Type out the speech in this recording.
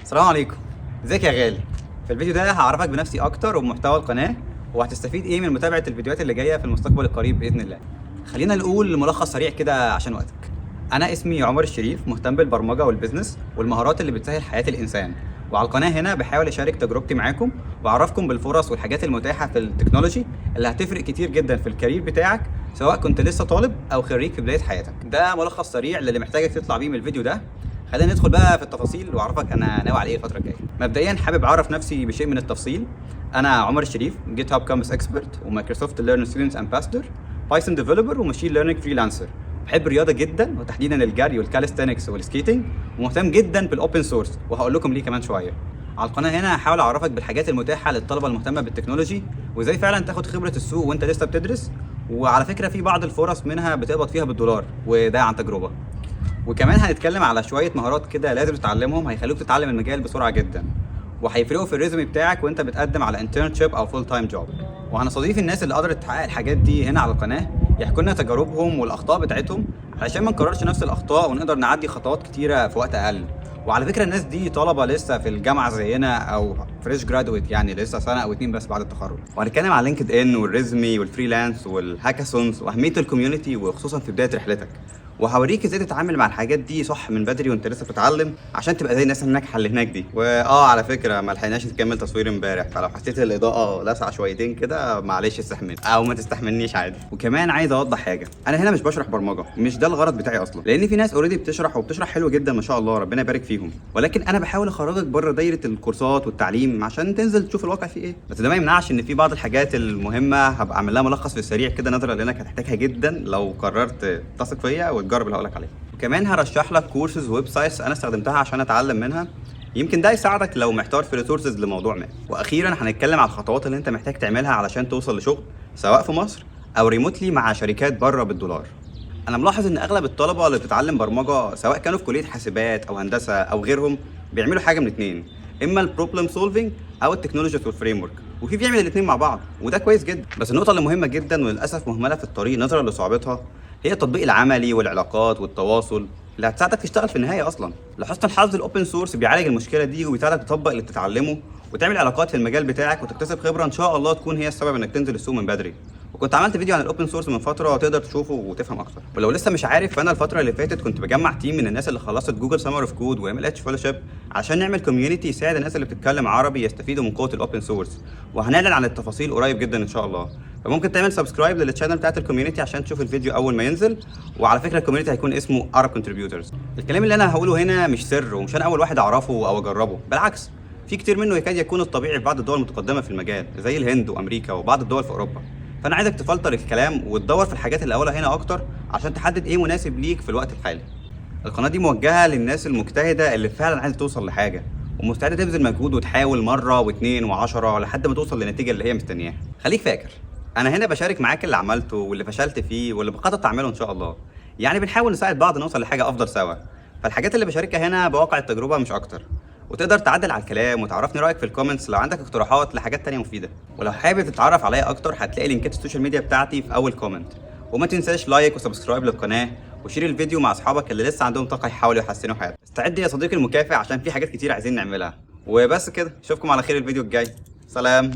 السلام عليكم. ازيك يا غالي؟ في الفيديو ده هعرفك بنفسي اكتر وبمحتوى القناه، وهتستفيد ايه من متابعه الفيديوهات اللي جايه في المستقبل القريب باذن الله. خلينا نقول ملخص سريع كده عشان وقتك. انا اسمي عمر الشريف، مهتم بالبرمجه والبيزنس والمهارات اللي بتسهل حياه الانسان، وعلى القناه هنا بحاول اشارك تجربتي معاكم واعرفكم بالفرص والحاجات المتاحه في التكنولوجي اللي هتفرق كتير جدا في الكارير بتاعك، سواء كنت لسه طالب او خريج في بدايه حياتك. ده ملخص سريع للي محتاجك تطلع بيه من الفيديو ده. خلينا ندخل بقى في التفاصيل واعرفك انا ناوي على ايه الفتره الجايه. مبدئيا حابب اعرف نفسي بشيء من التفصيل. انا عمر الشريف، جيت هاب كومس اكسبرت ومايكروسوفت ليرن ستودنت امباسدور، بايثون ديفلوبر وماشين ليرنينج فريلانسر. بحب الرياضه جدا وتحديدا الجري والكاليستانكس والسكيتنج، ومهتم جدا بالاوبن سورس وهقول لكم ليه كمان شويه. على القناه هنا هحاول اعرفك بالحاجات المتاحه للطلبه المهتمه بالتكنولوجي، وازاي فعلا تاخد خبره السوق وانت لسه بتدرس. وعلى فكره في بعض الفرص منها بتقبض فيها بالدولار، وده عن تجربه. وكمان هنتكلم على شويه مهارات كده لازم تتعلمهم، هيخلوك تتعلم المجال بسرعه جدا، وهيفرقوا في الريزومي بتاعك وانت بتقدم على انترنشيب او فول تايم جوب. وهنستضيف الناس اللي قدرت تحقق الحاجات دي هنا على القناه، يحكوا لنا تجاربهم والاخطاء بتاعتهم، علشان ما نكررش نفس الاخطاء ونقدر نعدي خطوات كتيره في وقت اقل. وعلى فكره الناس دي طلبه لسه في الجامعه زينا، او فريش جرادويت، يعني لسه سنه او اتنين بس بعد التخرج. وهنتكلم على لينكد ان والريزمي والفريلانس والهاكاثونز واهميه الكوميونتي، وخصوصا في بدايه رحلتك. وهوريك ازاي تتعامل مع الحاجات دي صح من بدري وانت لسه بتتعلم، عشان تبقى زي الناس الناجحه اللي هناك دي. على فكره ما لحقناش نكمل تصوير امبارح، فلو حسيت الاضاءه لاسعه شويتين كده معلش استحمل، او ما تستحملنيش عادي. وكمان عايز اوضح حاجه، انا هنا مش بشرح برمجه، مش ده الغرض بتاعي اصلا، لان في ناس اوريدي بتشرح وبتشرح حلو جدا ما شاء الله، ربنا يبارك فيهم. ولكن انا بحاول اخرجك بره دايره الكورسات والتعليم عشان تنزل تشوف الواقع فيه ايه. بس ده ما يمنعش ان في بعض الحاجات المهمه هبقى اعمل لها ملخص في السريع كده نظرا لانك هتحتاجها جدا لو قررت تثق فيا وتجرب اللي هقولك عليه. وكمان هرشح لك كورسز ويب سايتس انا استخدمتها عشان اتعلم منها، يمكن ده يساعدك لو محتار في ريسورسز لموضوع ما. واخيرا هنتكلم على الخطوات اللي انت محتاج تعملها علشان توصل لشغل، سواء في مصر او ريموتلي مع شركات بره بالدولار. انا ملاحظ ان اغلب الطلبه اللي بتتعلم برمجه، سواء كانوا في كليه حاسبات او هندسه او غيرهم، بيعملوا حاجه من اتنين: اما البروبلم سولفنج او التكنولوجيز والفريم ورك، وفي بيعمل الاثنين مع بعض، وده كويس جدا. بس النقطه اللي مهمه جدا وللاسف مهمله في الطريق نظرا لصعوبتها، هي التطبيق العملي والعلاقات والتواصل اللي هتساعدك تشتغل في النهايه اصلا. لحسن الحظ الاوبن سورس بيعالج المشكله دي وبيساعدك تطبق اللي بتتعلمه وتعمل علاقات في المجال بتاعك وتكتسب خبره ان شاء الله تكون هي السبب انك تنزل السوق من بدري. وكنت عملت فيديو عن الاوبن سورس من فتره تقدر تشوفه وتفهم اكتر. ولو لسه مش عارف، فانا الفتره اللي فاتت كنت بجمع تيم من الناس اللي خلصت جوجل سمر اوف كود وام ال اتش فellowship عشان نعمل كوميونتي يساعد الناس اللي بتتكلم عربي يستفيدوا من قوه الاوبن سورس، وهنعلن عن التفاصيل قريب جدا ان شاء الله. فممكن تعمل سبسكرايب للتشانل بتاعت الكوميونتي عشان تشوف الفيديو اول ما ينزل. وعلى فكره الكوميونتي هيكون اسمه Arab Contributors. الكلام اللي انا هقوله هنا مش سر، ومش انا اول واحد اعرفه او اجربه، بالعكس في كتير منه يكاد يكون الطبيعي في بعض الدول المتقدمه في المجال زي الهند وامريكا وبعض الدول في اوروبا. فانا عايزك تفلتر الكلام وتدور في الحاجات اللي هقولها هنا اكتر عشان تحدد ايه مناسب ليك في الوقت الحالي. القناه دي موجهه للناس المجتهده اللي فعلا عايزه توصل لحاجه، ومستعده تبذل مجهود وتحاول مره واثنين وعشرة لحد ما توصل للنتيجه اللي هي مستنياها. خليك فاكر، انا هنا بشارك معاك اللي عملته واللي فشلت فيه واللي بخطط اعمله ان شاء الله، يعني بنحاول نساعد بعض نوصل لحاجه افضل سوا. فالحاجات اللي بشاركها هنا بواقع التجربه مش اكتر. وتقدر تعدل على الكلام وتعرفني رايك في الكومنتس لو عندك اقتراحات لحاجات تانية مفيده. ولو حابب تتعرف عليا اكتر هتلاقي لينكات السوشيال ميديا بتاعتي في اول كومنت. وما تنساش لايك وسبسكرايب للقناه، وشير الفيديو مع اصحابك اللي لسه عندهم طاقه يحاولوا يحسنوا حياتهم. استعد يا صديقي المكافئ عشان في حاجات كتير عايزين نعملها. وبس كده، اشوفكم على خير الفيديو الجاي. سلام.